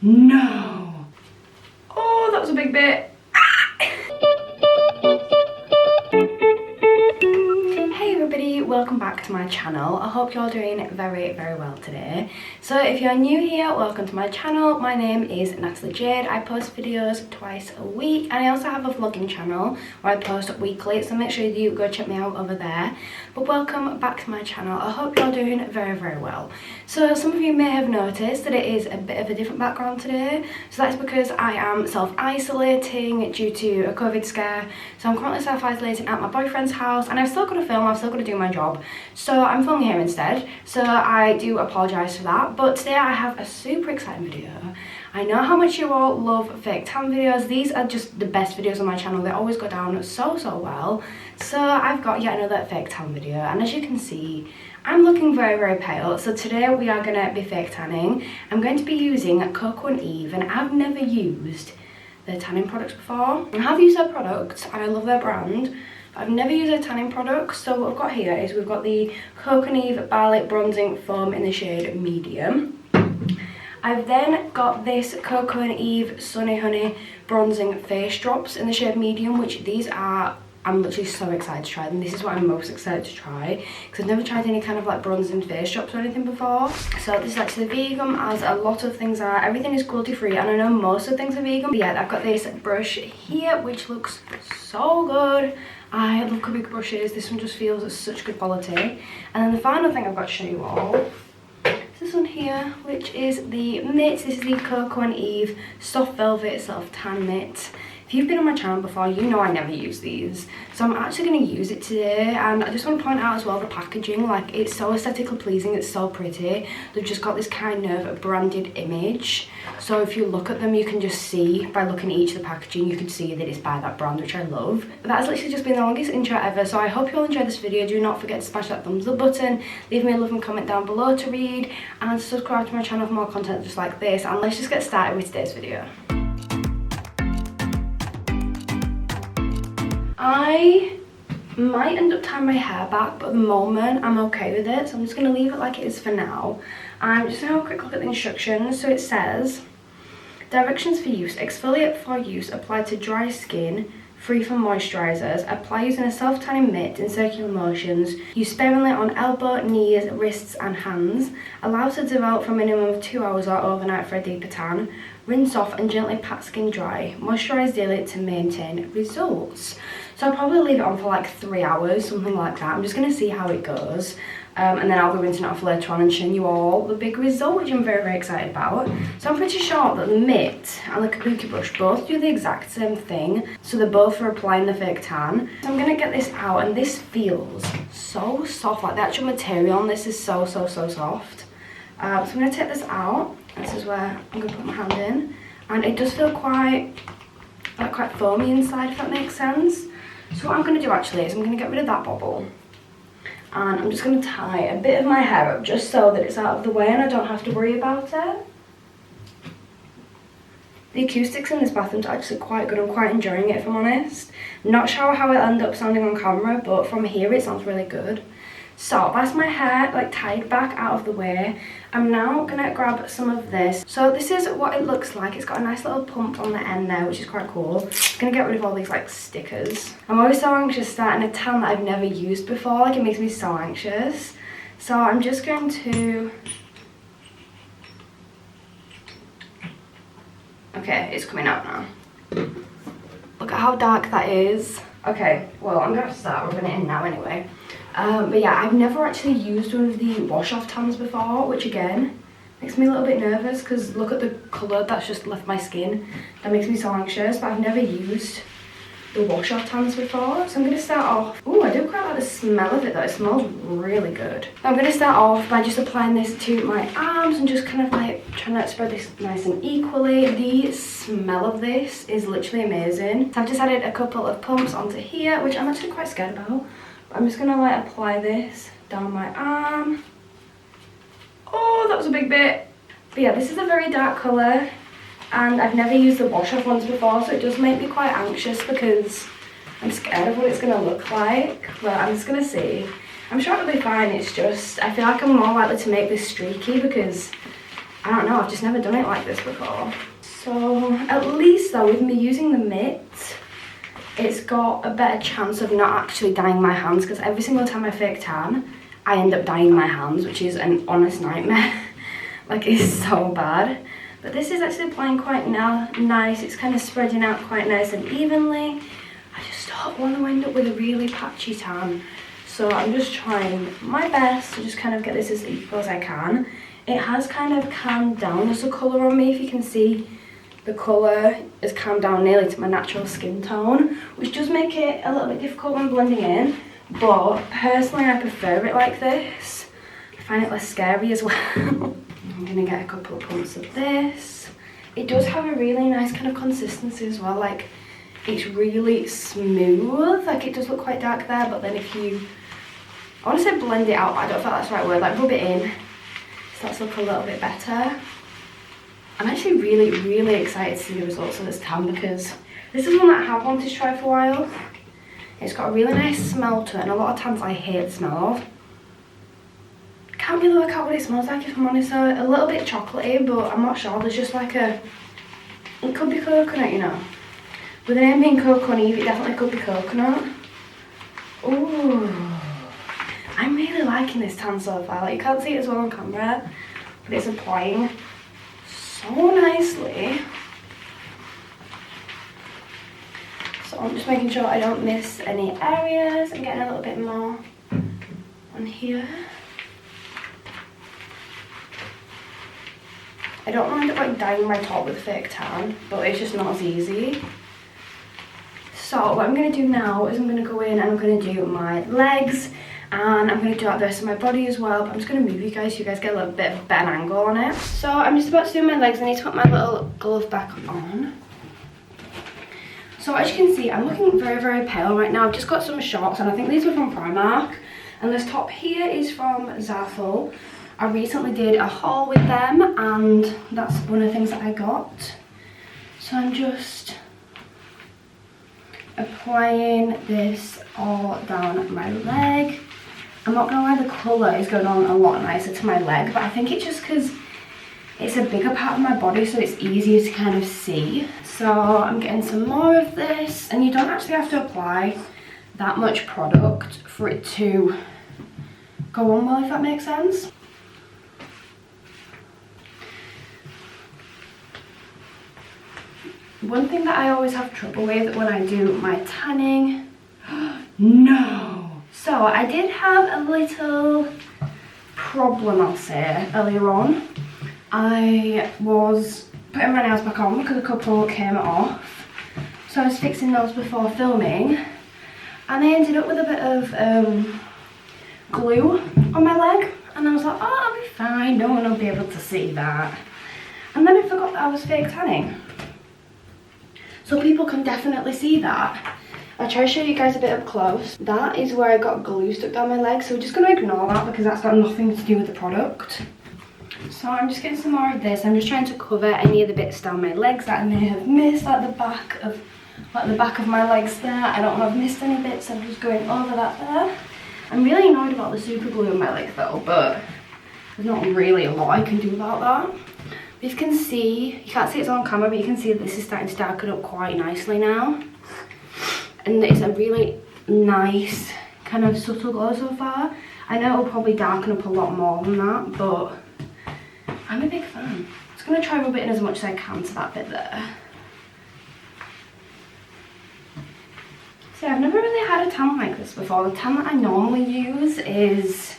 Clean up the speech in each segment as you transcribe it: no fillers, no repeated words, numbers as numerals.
No. Oh, that was a big bit. Hey everybody, welcome back to my channel. I hope you're doing very well today. So if you're new here, welcome to my channel. My name is Natalie Jade. I post videos twice a week, and I also have a vlogging channel where I post weekly, so make sure you go check me out over there. But welcome back to my channel. I hope you're doing very well. So some of you may have noticed that it is a bit of a different background today. So that's because I am self-isolating due to a COVID scare. So I'm currently self-isolating at my boyfriend's house, and I've still got to film, I've still got to do my job. So I'm filming here instead. So I do apologise for that. But today I have a super exciting video. I know how much you all love fake tan videos. These are just the best videos on my channel. They always go down so well. So I've got yet another fake tan video, and as you can see, I'm looking very pale. So today we are going to be fake tanning. I'm going to be using Coco and Eve, and I've never used their tanning products before. I have used their products and I love their brand, but I've never used their tanning products. So what we've got here is we've got the Coco and Eve Barley Bronzing Foam in the shade Medium. I've then got this Coco and Eve Sunny Honey Bronzing Face Drops in the shade Medium, which these are, I'm literally so excited to try them. This is what I'm most excited to try, because I've never tried any kind of like bronzing face drops or anything before. So this is actually vegan, as a lot of things are. Everything is cruelty free, and I know most of things are vegan. But yeah, I've got this brush here, which looks so good. I love big brushes. This one just feels such good quality. And then the final thing I've got to show you all is this one here, which is the mitt. This is the Coco and Eve Soft Velvet Self Tan Mitt. If you've been on my channel before, you know I never use these. So I'm actually going to use it today, and I just want to point out as well the packaging. Like, it's so aesthetically pleasing, it's so pretty. They've just got this kind of branded image. So if you look at them, you can just see, by looking at each of the packaging, you can see that it's by that brand, which I love. But that has literally just been the longest intro ever, so I hope you all enjoyed this video. Do not forget to smash that thumbs up button, leave me a love and comment down below to read, and subscribe to my channel for more content just like this. And let's just get started with today's video. I might end up tying my hair back, but at the moment I'm okay with it, so I'm just going to leave it like it is for now. I'm just going to have a quick look at the instructions. So it says, directions for use: exfoliate for use, apply to dry skin, free from moisturizers, apply using a self-tanning mitt in circular motions, use sparingly on elbow, knees, wrists and hands, allow to develop for a minimum of 2 hours or overnight for a deeper tan, rinse off and gently pat skin dry, moisturize daily to maintain results. So I'll probably leave it on for like 3 hours, something like that. I'm just going to see how it goes. And then I'll be rinsing it off later on and showing you all the big result, which I'm very excited about. So I'm pretty sure that the mitt and the kabuki brush both do the exact same thing. So they're both for applying the fake tan. So I'm going to get this out, and this feels so soft. Like, the actual material on this is so soft. So I'm going to take this out. This is where I'm going to put my hand in. And it does feel quite foamy inside, if that makes sense. So what I'm going to do actually is I'm going to get rid of that bobble, and I'm just going to tie a bit of my hair up just so that it's out of the way and I don't have to worry about it. The acoustics in this bathroom are actually quite good. I'm quite enjoying it, if I'm honest. Not sure how it'll end up sounding on camera, but from here it sounds really good. So that's my hair like tied back out of the way. I'm now gonna grab some of this. So this is what it looks like. It's got a nice little pump on the end there, which is quite cool. I'm gonna get rid of all these like stickers. I'm always so anxious starting a tan that I've never used before. Like, it makes me so anxious. So I'm just going to, okay, it's coming out now. Look at how dark that is. Okay, well, I'm gonna have to start rubbing it in now anyway. But yeah, I've never actually used one of the wash-off tans before, which again makes me a little bit nervous, because look at the colour that's just left my skin. That makes me so anxious. But I've never used the wash-off tans before, so I'm going to start off. Oh, I do quite like the smell of it though. It smells really good. I'm going to start off by just applying this to my arms and just kind of like trying to spread this nice and equally. The smell of this is literally amazing. So I've just added a couple of pumps onto here, which I'm actually quite scared about. I'm just gonna like apply this down my arm. Oh, that was a big bit. But yeah, this is a very dark colour, and I've never used the wash off ones before, so it does make me quite anxious because I'm scared of what it's gonna look like. But I'm just gonna see. I'm sure it'll be fine. It's just, I feel like I'm more likely to make this streaky because I don't know, I've just never done it like this before. So at least though, with me using the mitt, it's got a better chance of not actually dyeing my hands, because every single time I fake tan, I end up dyeing my hands, which is an honest nightmare. Like, it's so bad. But this is actually applying quite nice. It's kind of spreading out quite nice and evenly. I just don't want to end up with a really patchy tan. So I'm just trying my best to just kind of get this as equal as I can. It has kind of calmed down as a colour on me. If you can see, the colour has calmed down nearly to my natural skin tone, which does make it a little bit difficult when blending in. But personally, I prefer it like this. I find it less scary as well. I'm going to get a couple of pumps of this. It does have a really nice kind of consistency as well. Like, it's really smooth. Like, it does look quite dark there, but then if you, I want to say blend it out, but I don't feel that's the right word. Like, rub it in, it starts to look a little bit better. I'm actually really excited to see the results of this tan, because this is one that I have wanted to try for a while. It's got a really nice smell to it, and a lot of tans I hate the smell of. Can't really work out what it smells like, if I'm honest. A little bit chocolatey, but I'm not sure. There's just like a, it could be coconut, you know. With the name being Coco and Eve, it definitely could be coconut. Ooh, I'm really liking this tan so far. Like, you can't see it as well on camera, but it's applying so nicely. So I'm just making sure I don't miss any areas. I'm getting a little bit more on here. I don't want to end up like dyeing my top with fake tan, but it's just not as easy. So what I'm going to do now is I'm going to go in and I'm going to do my legs, and I'm going to do out the rest of my body as well. But I'm just going to move you guys so you guys get a little bit of a better angle on it. So I'm just about to do my legs. I need to put my little glove back on. So as you can see, I'm looking very pale right now. I've just got some shorts, and I think these were from Primark. And this top here is from Zaful. I recently did a haul with them, and that's one of the things that I got. So I'm just applying this all down my leg. I'm not gonna lie, the colour is going on a lot nicer to my leg, but I think it's just because it's a bigger part of my body, so it's easier to kind of see. So I'm getting some more of this, and you don't actually have to apply that much product for it to go on well, if that makes sense. One thing that I always have trouble with when I do my tanning, no. So I did have a little problem, I'll say, earlier on. I was putting my nails back on because a couple came off. So I was fixing those before filming, and I ended up with a bit of glue on my leg, and I was like, oh, I'll be fine, no one will be able to see that. And then I forgot that I was fake tanning. So people can definitely see that. I'll try to show you guys a bit up close. That is where I got glue stuck down my leg, so we're just going to ignore that because that's got nothing to do with the product. So I'm just getting some more of this. I'm just trying to cover any of the bits down my legs that I may have missed, like the back of my legs there. I don't know if I've missed any bits, I'm just going over that there. I'm really annoyed about the super glue on my leg though, but there's not really a lot I can do about that. You can see, you can't see it's on camera, but you can see that this is starting to darken up quite nicely now. And it's a really nice kind of subtle glow so far. I know it'll probably darken up a lot more than that, but I'm a big fan. I'm just going to try rub it in as much as I can to that bit there. So I've never really had a tan like this before. The tan that I normally use is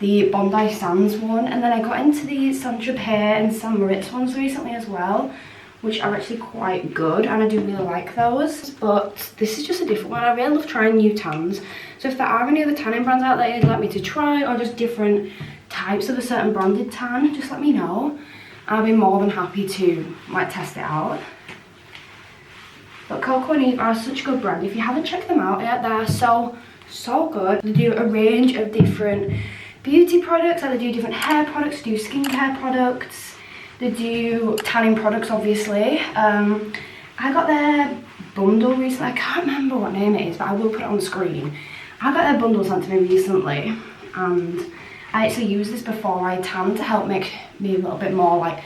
the Bondi Sands one, and then I got into the CellushapeTM and St. Moritz ones recently as well, which are actually quite good, and I do really like those. But this is just a different one. I really love trying new tans. So if there are any other tanning brands out there you'd like me to try, or just different types of a certain branded tan, just let me know. I'll be more than happy to like test it out. But Coco and Eve are such a good brand. If you haven't checked them out yet, they're so good. They do a range of different beauty products, like they do different hair products, they do skincare products, they do tanning products obviously. I got their bundle recently. I can't remember what name it is, but I will put it on the screen. I got their bundle sent to me recently, and I actually use this before I tan to help make me a little bit more like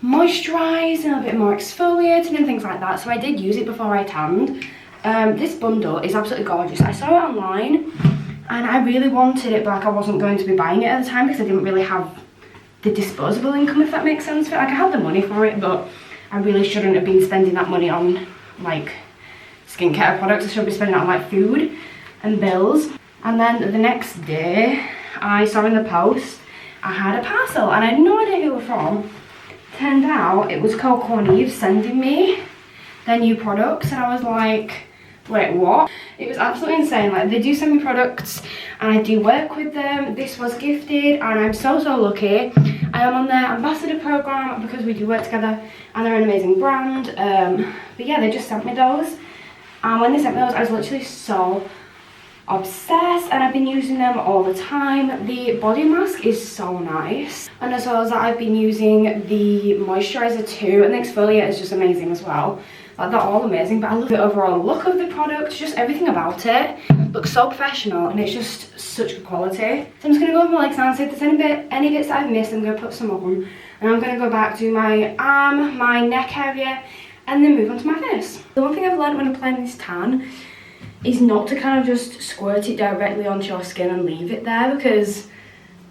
moisturised and a bit more exfoliating and things like that. So I did use it before I tanned. This bundle is absolutely gorgeous. I saw it online and I really wanted it, but like I wasn't going to be buying it at the time because I didn't really have the disposable income, if that makes sense. Like I had the money for it, but I really shouldn't have been spending that money on like skincare products. I should be spending it on like food and bills. And then the next day I saw in the post I had a parcel and I had no idea who it was from. Turned out it was Coco and Eve sending me their new products, and I was like, wait, what? It was absolutely insane. Like, they do send me products and I do work with them. This was gifted and I'm so lucky. I am on their ambassador program because we do work together and they're an amazing brand. But yeah, they just sent me those, and when they sent me those I was literally so obsessed and I've been using them all the time. The body mask is so nice, and as well as that I've been using the moisturizer too, and the exfoliator is just amazing as well. Like, they're all amazing, but I love the overall look of the product. Just everything about it looks so professional and it's just such good quality. So I'm just going to go over my legs now and see if there's any bits that I've missed. I'm going to put some on and I'm going to go back to my arm, my neck area, and then move on to my face. The one thing I've learned when applying this tan is not to kind of just squirt it directly onto your skin and leave it there, because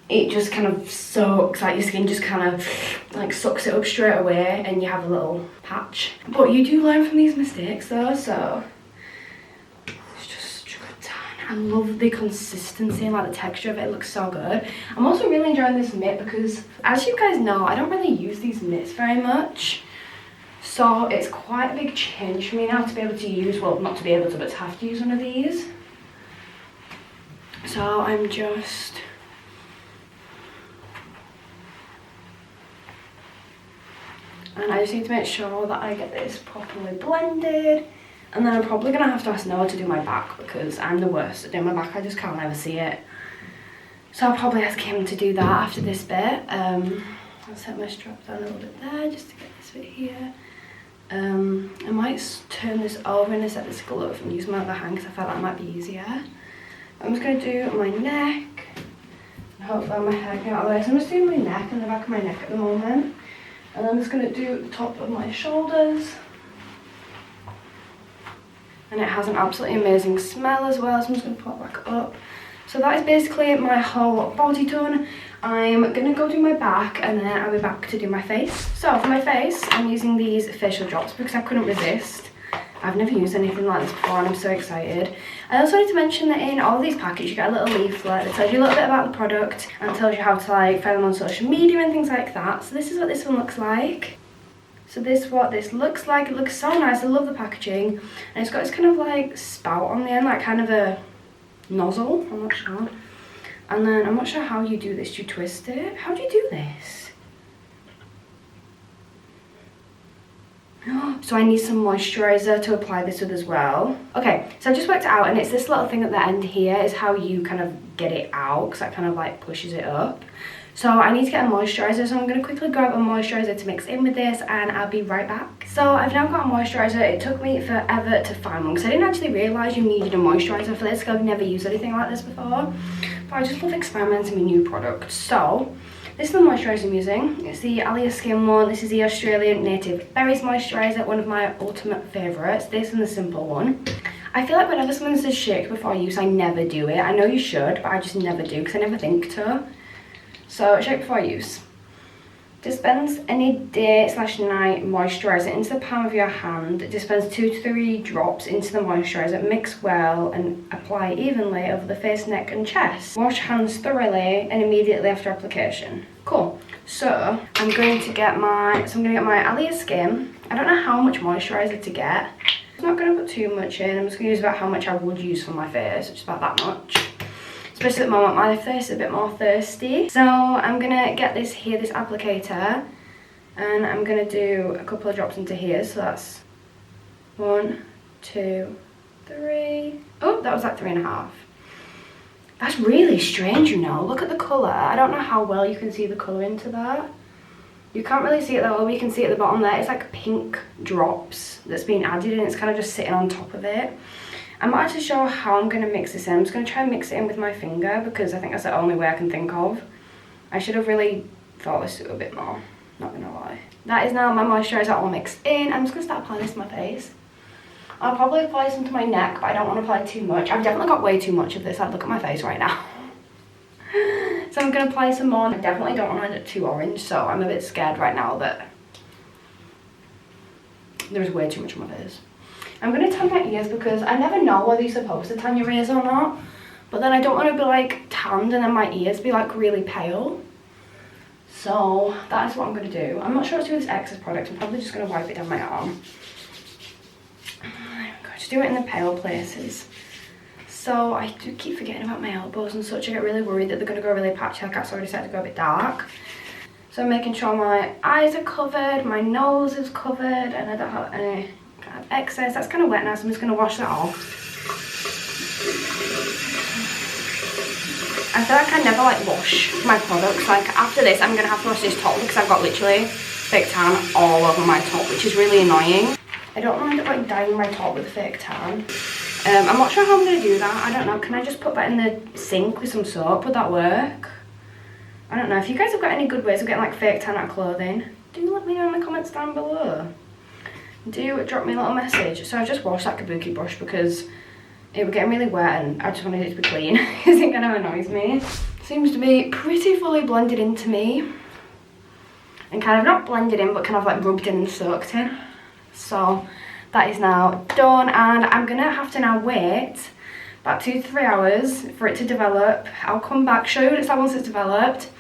it just kind of soaks, like your skin just kind of like sucks it up straight away and you have a little patch. But you do learn from these mistakes though, so it's just a good tan. I love the consistency and like the texture of it. It looks so good. I'm also really enjoying this mitt because, as you guys know, I don't really use these mitts very much. So it's quite a big change for me now to be able to use, well, not to be able to, but to have to use one of these. So I'm just... and I just need to make sure that I get this properly blended. And then I'm probably going to have to ask Noah to do my back because I'm the worst at doing my back. I just can't ever see it. So I'll probably ask him to do that after this bit. I'll set my strap down a little bit there just to get this bit here. I might turn this over and set this glove and use my other hand because I felt that might be easier. I'm just going to do my neck and hopefully my hair can get out of the way. So I'm just doing my neck and the back of my neck at the moment. And I'm just going to do the top of my shoulders. And it has an absolutely amazing smell as well, so I'm just going to put it back up. So that is basically my whole body done. I'm going to go do my back and then I'll be back to do my face. So for my face, I'm using these facial drops because I couldn't resist. I've never used anything like this before and I'm so excited. I also need to mention that in all these packets you get a little leaflet that tells you a little bit about the product and tells you how to like find them on social media and things like that. So this is what this one looks like. So this is what this looks like. It looks so nice. I love the packaging. And it's got this kind of like spout on the end, like kind of a nozzle. I'm not sure. And then I'm not sure how you do this. Do you twist it? How do you do this? So I need some moisturizer to apply this with as well. Okay, so I just worked it out and it's this little thing at the end here is how you kind of get it out because that kind of like pushes it up. So I need to get a moisturizer, so I'm going to quickly grab a moisturizer to mix in with this and I'll be right back. So I've now got a moisturizer. It took me forever to find one because I didn't actually realise you needed a moisturizer for this because I've never used anything like this before. But I just love experimenting with new products. So this is the moisturiser I'm using. It's the Alia Skin one. This is the Australian Native Berries Moisturiser, one of my ultimate favourites. This and the Simple one. I feel like whenever someone says shake before use, I never do it. I know you should, but I just never do because I never think to. So shake before use. Dispense any day/night moisturiser into the palm of your hand. Dispense 2 to 3 drops into the moisturiser. Mix well and apply evenly over the face, neck and chest. Wash hands thoroughly and immediately after application. Cool. So I'm going to get my Alia Skin. I don't know how much moisturiser to get. I'm not going to put too much in. I'm just going to use about how much I would use for my face, which is about that much. Especially at the moment my face is a bit more thirsty. So I'm gonna get this here, this applicator, and I'm gonna do a couple of drops into here. So that's 1, 2, 3. Oh, that was like 3.5. That's really strange, you know. Look at the colour. I don't know how well you can see the colour into that. You can't really see it that well, but you can see at the bottom there. It's like pink drops that's been added and it's kind of just sitting on top of it. I'm not actually sure how I'm going to mix this in. I'm just going to try and mix it in with my finger because I think that's the only way I can think of. I should have really thought this through a bit more, not going to lie. That is now my moisturiser all mixed in. I'm just going to start applying this to my face. I'll probably apply some to my neck, but I don't want to apply too much. I've definitely got way too much of this. Like, look at my face right now. So I'm going to apply some more. I definitely don't want to end up too orange, so I'm a bit scared right now that there's way too much on my face. I'm going to tan my ears because I never know whether you're supposed to tan your ears or not. But then I don't want to be like tanned and then my ears be like really pale. So that is what I'm going to do. I'm not sure what to do with this excess product. I'm probably just going to wipe it down my arm. Just do it in the pale places. So I do keep forgetting about my elbows and such. I get really worried that they're going to go really patchy. Like I already decided to go a bit dark. So I'm making sure my eyes are covered, my nose is covered, and I don't have any kind of excess. That's kind of wet now, so I'm just going to wash that off. I feel like I never like wash my products. Like after this, I'm going to have to wash this top because I've got literally fake tan all over my top, which is really annoying. I don't want to end up like dyeing my top with fake tan. I'm not sure how I'm going to do that. I don't know. Can I just put that in the sink with some soap? Would that work? I don't know. If you guys have got any good ways of getting like fake tan out of clothing, do let me know in the comments down below. Do drop me a little message. So I've just washed that kabuki brush because it was getting really wet and I just wanted it to be clean because it kind of annoys me. Seems to be pretty fully blended into me. And kind of not blended in, but kind of like rubbed in and soaked in. So that is now done, and I'm gonna have to now wait about 2 to 3 hours for it to develop. I'll come back, show you what it's like once it's developed,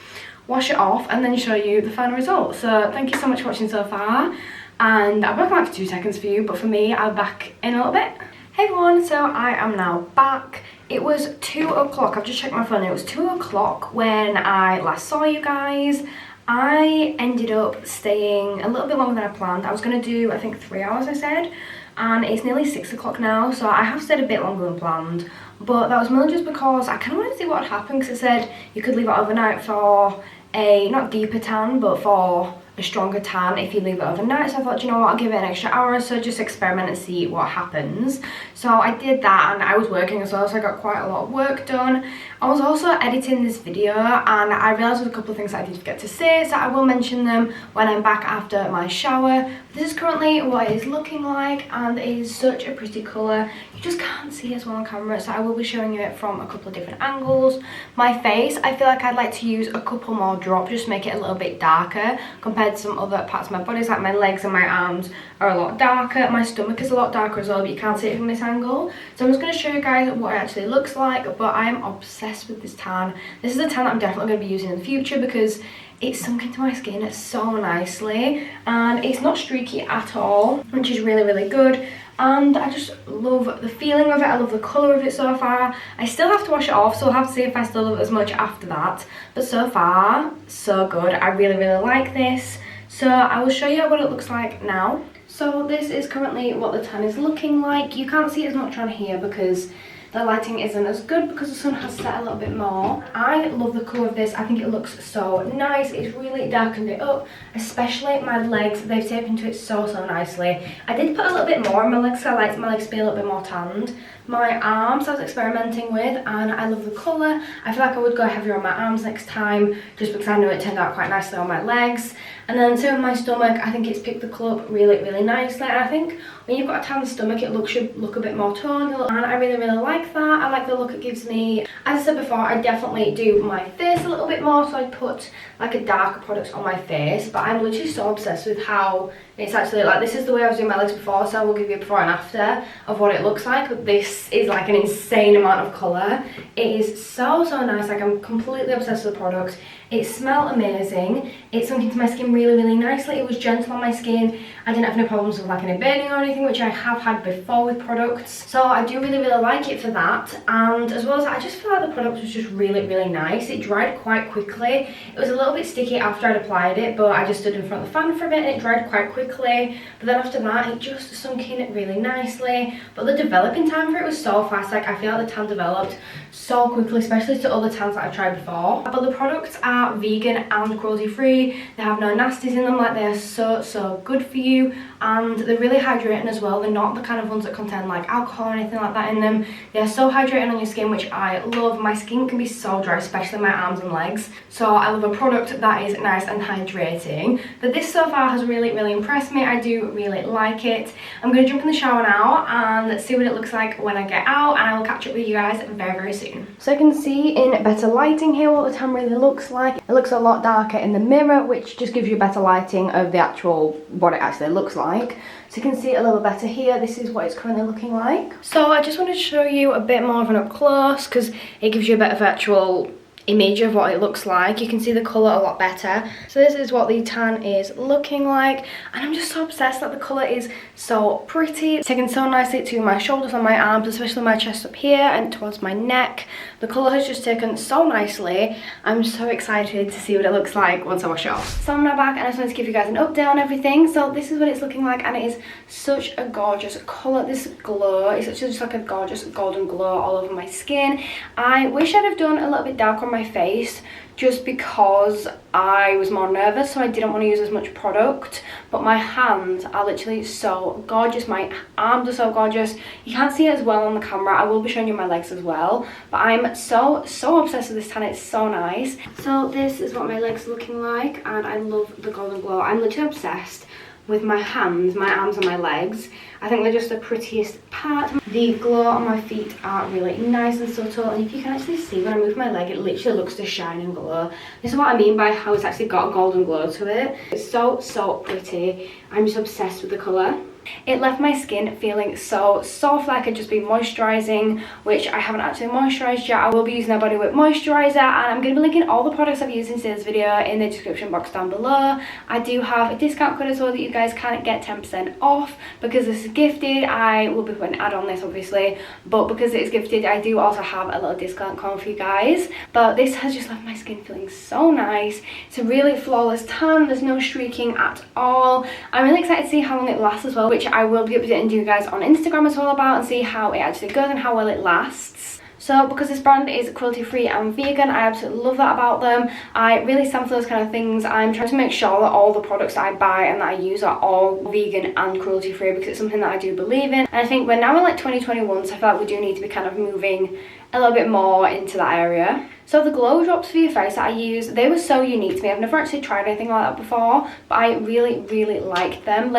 wash it off, and then show you the final result. So thank you so much for watching so far, and I'll be back for 2 seconds for you, but for me, I'll be back in a little bit. Hey everyone, so I am now back. It was 2 o'clock, I've just checked my phone, it was 2 o'clock when I last saw you guys. I ended up staying a little bit longer than I planned. I was going to do, I think, 3 hours, I said. And it's nearly 6 o'clock now, so I have stayed a bit longer than planned. But that was mainly just because I kind of wanted to see what would happen, because it said you could leave it overnight for a, not deeper tan, but for a stronger tan if you leave it overnight. So I thought, you know what, I'll give it an extra hour or so, just experiment and see what happens. So I did that, and I was working as well, so I got quite a lot of work done. I was also editing this video, and I realised there's a couple of things that I did forget to say, so I will mention them when I'm back after my shower. This is currently what it is looking like, and it is such a pretty colour. You just can't see it as well on camera, so I will be showing you it from a couple of different angles. My face, I feel like I'd like to use a couple more drops, just to make it a little bit darker compared to some other parts of my body, like my legs and my arms are a lot darker. My stomach is a lot darker as well, but you can't see it from this angle. So I'm just going to show you guys what it actually looks like, but I'm obsessed with this tan. This is a tan that I'm definitely going to be using in the future because it's sunk into my skin so nicely, and it's not streaky at all, which is really, really good. And I just love the feeling of it. I love the colour of it so far. I still have to wash it off, so I'll have to see if I still love it as much after that. But so far, so good. I really, really like this. So I will show you what it looks like now. So this is currently what the tan is looking like. You can't see it as much on here because the lighting isn't as good because the sun has set a little bit more. I love the colour of this. I think it looks so nice. It's really darkened it up, especially my legs. They've taken into it so, so nicely. I did put a little bit more on my legs, so I like my legs to be a little bit more tanned. My arms I was experimenting with, and I love the colour. I feel like I would go heavier on my arms next time just because I know it turned out quite nicely on my legs. And then same with my stomach, I think it's picked the colour up really, really nicely. And I think when you've got a tan stomach, it should look a bit more toned, and I really, really like that. I like the look it gives me. As I said before, I definitely do my face a little bit more, so I put like a darker product on my face, but I'm literally so obsessed with how it's actually like. This is the way I was doing my legs before, so I will give you a before and after of what it looks like. But this is like an insane amount of colour. It is so, so nice. Like, I'm completely obsessed with the product. It smelled amazing. It sunk into my skin really, really nicely. It was gentle on my skin. I didn't have any problems with like any burning or anything, which I have had before with products. So I do really, really like it for that. And as well as that, I just feel like the product was just really, really nice. It dried quite quickly. It was a little bit sticky after I'd applied it, but I just stood in front of the fan for a bit and it dried quite quickly. quickly, but then after that it just sunk in really nicely. But the developing time for it was so fast. Like, I feel like the tan developed so quickly, especially to other tans that I've tried before. But the products are vegan and cruelty free. They have no nasties in them. Like, they are so good for you, and they're really hydrating as well. They're not the kind of ones that contain like alcohol or anything like that in them. They are so hydrating on your skin, which I love. My skin can be so dry, especially my arms and legs, so I love a product that is nice and hydrating. But this so far has really impressed me. I do really like it. I'm going to jump in the shower now and see what it looks like when I get out, and I will catch up with you guys very soon. So I can see in better lighting here what the tan really looks like. It looks a lot darker in the mirror, which just gives you better lighting of the actual, what it actually looks like. So you can see it a little better here. This is what it's currently looking like. So I just wanted to show you a bit more of an up close, because it gives you a bit of actual image of what it looks like. You can see the colour a lot better. So this is what the tan is looking like, and I'm just so obsessed that the colour is so pretty. It's taken so nicely to my shoulders and my arms, especially my chest up here and towards my neck. The colour has just taken so nicely. I'm so excited to see what it looks like once I wash it off. So I'm now back, and I just wanted to give you guys an update on everything. So this is what it's looking like, and it is such a gorgeous colour. This glow is just like a gorgeous golden glow all over my skin. I wish I'd have done a little bit darker on my face, just because I was more nervous, so I didn't want to use as much product. But my hands are literally so gorgeous. My arms are so gorgeous. You can't see it as well on the camera. I will be showing you my legs as well. But I'm so obsessed with this tan. It's so nice. So this is what my legs are looking like, and I love the golden glow. I'm literally obsessed with my hands, my arms and my legs. I think they're just the prettiest part. The glow on my feet are really nice and subtle, and if you can actually see when I move my leg, it literally looks to shine and glow. This is what I mean by how it's actually got a golden glow to it. It's so pretty. I'm just obsessed with the colour. It left my skin feeling so soft, like I'd just been moisturising, which I haven't actually moisturised yet. I will be using a body weight moisturiser, and I'm going to be linking all the products I've used in today's video in the description box down below. I do have a discount code as well that you guys can get 10% off because this is gifted. I will be putting an ad on this obviously, but because it is gifted, I do also have a little discount code for you guys. But this has just left my skin feeling so nice. It's a really flawless tan. There's no streaking at all. I'm really excited to see how long it lasts as well, which I will be updating you guys on Instagram as well about, and see how it actually goes and how well it lasts. So because this brand is cruelty free and vegan, I absolutely love that about them. I really stand for those kind of things. I'm trying to make sure that all the products that I buy and that I use are all vegan and cruelty free, because it's something that I do believe in. And I think we're now in like 2021, so I feel like we do need to be kind of moving a little bit more into that area. So the glow drops for your face that I use, they were so unique to me. I've never actually tried anything like that before, but I really liked them.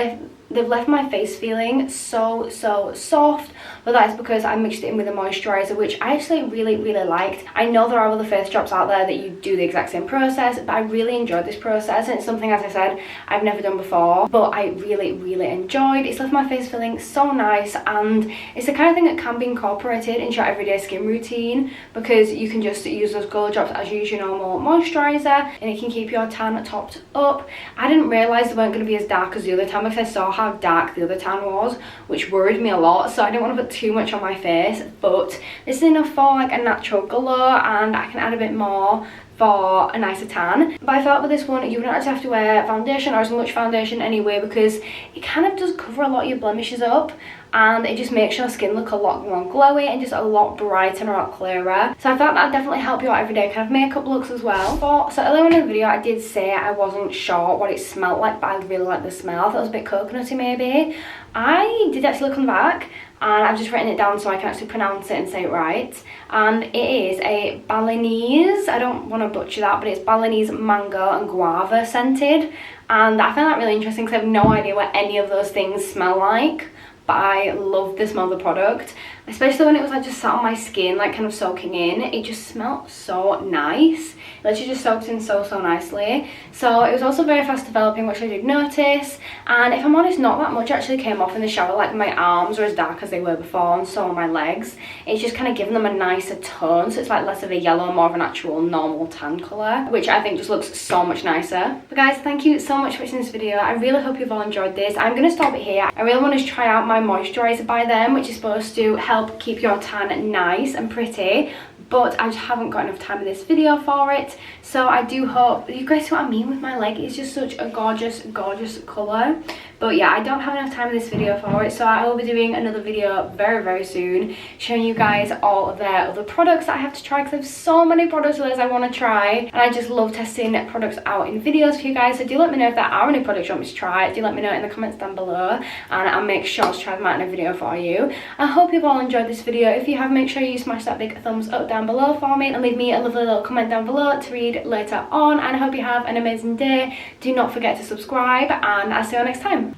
They've left my face feeling so soft, but that is because I mixed it in with a moisturiser, which I actually really liked. I know there are other face drops out there that you do the exact same process, but I really enjoyed this process, and it's something, as I said, I've never done before, but I really enjoyed. It's left my face feeling so nice, and it's the kind of thing that can be incorporated into your everyday skin routine, because you can just use those glow drops as you use your normal moisturiser, and it can keep your tan topped up. I didn't realise they weren't going to be as dark as the other tan, because I saw how dark the other tan was, which worried me a lot, so I didn't want to put too much on my face. But this is enough for like a natural glow, and I can add a bit more for a nicer tan. But I felt with this one you wouldn't actually have to wear foundation or as much foundation anyway, because it kind of does cover a lot of your blemishes up, and it just makes your skin look a lot more glowy and just a lot brighter and a lot clearer. So I thought that would definitely help you out everyday kind of makeup looks as well. So earlier in the video I did say I wasn't sure what it smelled like, but I really like the smell. I thought it was a bit coconutty maybe. I did actually look on the back, and I've just written it down so I can actually pronounce it and say it right. And it is a Balinese, I don't want to butcher that, but it's Balinese mango and guava scented. And I found that really interesting because I have no idea what any of those things smell like. But I love the smell of the product, especially when it was like just sat on my skin, like kind of soaking in. It just smelled so nice. It literally just soaked in so nicely. So it was also very fast developing, which I did notice. And if I'm honest, not that much actually came off in the shower. Like my arms are as dark as they were before, and so are my legs. It's just kind of given them a nicer tone, so it's like less of a yellow, more of an actual normal tan colour, which I think just looks so much nicer. But guys, thank you so much for watching this video. I really hope you've all enjoyed this. I'm going to stop it here. I really want to try out my moisturiser by them, which is supposed to help help keep your tan nice and pretty, but I just haven't got enough time in this video for it. So I do hope you guys see what I mean with my leg. It's just such a gorgeous colour. But yeah, I don't have enough time in this video for it, so I will be doing another video very soon showing you guys all of their other products that I have to try, because I have so many products of those I want to try, and I just love testing products out in videos for you guys. So do let me know if there are any products you want me to try. Do let me know in the comments down below, and I'll make sure to try them out in a video for you. I hope you've all enjoyed this video. If you have, make sure you smash that big thumbs up down below for me, and leave me a lovely little comment down below to read later on. And I hope you have an amazing day. Do not forget to subscribe, and I'll see you next time.